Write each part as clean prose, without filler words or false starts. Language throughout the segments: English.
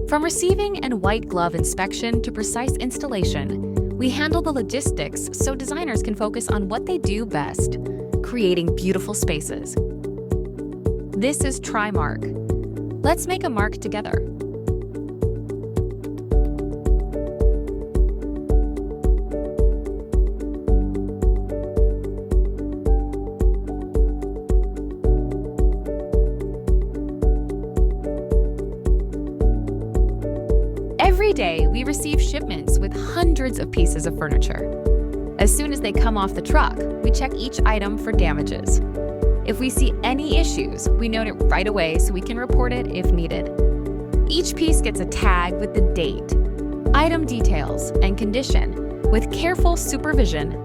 From receiving and white glove inspection to precise installation, we handle the logistics so designers can focus on what they do best, creating beautiful spaces. This is TriMarc. Let's make a mark together. Every day, we receive shipments with hundreds of pieces of furniture. As soon as they come off the truck, we check each item for damages. If we see any issues, we note it right away so we can report it if needed. Each piece gets a tag with the date, item details, and condition, with careful supervision.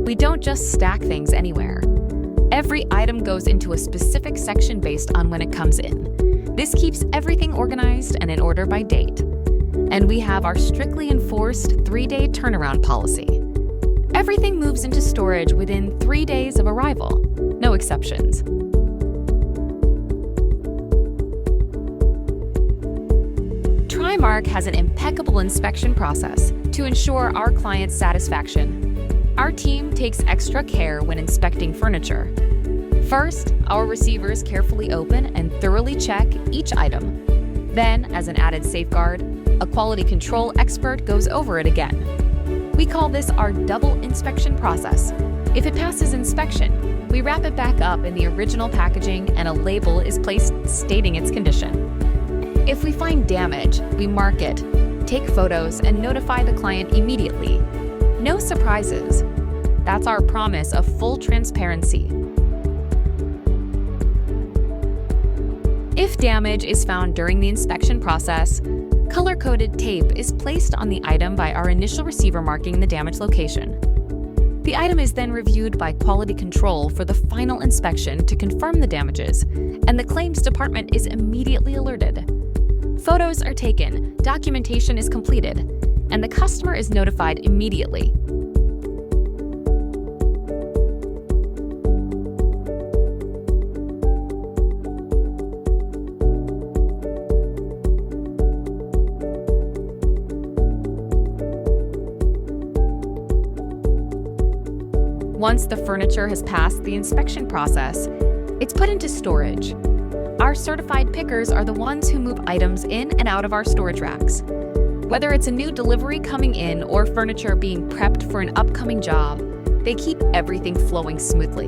We don't just stack things anywhere. Every item goes into a specific section based on when it comes in. This keeps everything organized and in order by date. And we have our strictly enforced 3-day turnaround policy. Everything moves into storage within 3 days of arrival, no exceptions. TriMarc has an impeccable inspection process to ensure our clients' satisfaction. Our team takes extra care when inspecting furniture. First, our receivers carefully open and thoroughly check each item. Then, as an added safeguard, a quality control expert goes over it again. We call this our double inspection process. If it passes inspection, we wrap it back up in the original packaging and a label is placed stating its condition. If we find damage, we mark it, take photos, and notify the client immediately. No surprises. That's our promise of full transparency. If damage is found during the inspection process, color-coded tape is placed on the item by our initial receiver marking the damage location. The item is then reviewed by quality control for the final inspection to confirm the damages, and the claims department is immediately alerted. Photos are taken, documentation is completed, and the customer is notified immediately. Once the furniture has passed the inspection process, it's put into storage. Our certified pickers are the ones who move items in and out of our storage racks. Whether it's a new delivery coming in or furniture being prepped for an upcoming job, they keep everything flowing smoothly.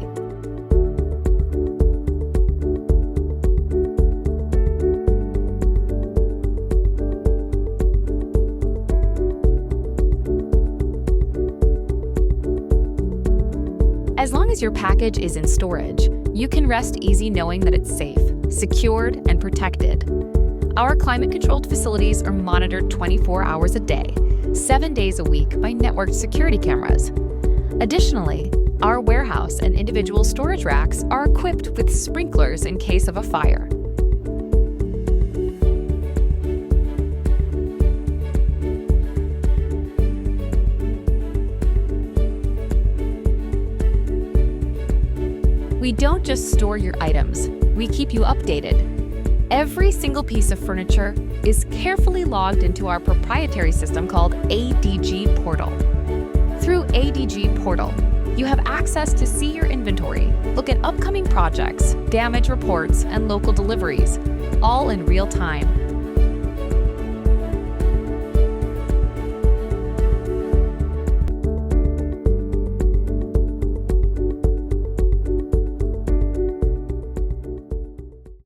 As long as your package is in storage, you can rest easy knowing that it's safe, secured, and protected. Our climate-controlled facilities are monitored 24 hours a day, 7 days a week by networked security cameras. Additionally, our warehouse and individual storage racks are equipped with sprinklers in case of a fire. We don't just store your items, we keep you updated. Every single piece of furniture is carefully logged into our proprietary system called ADG Portal. Through ADG Portal, you have access to see your inventory, look at upcoming projects, damage reports, and local deliveries, all in real time.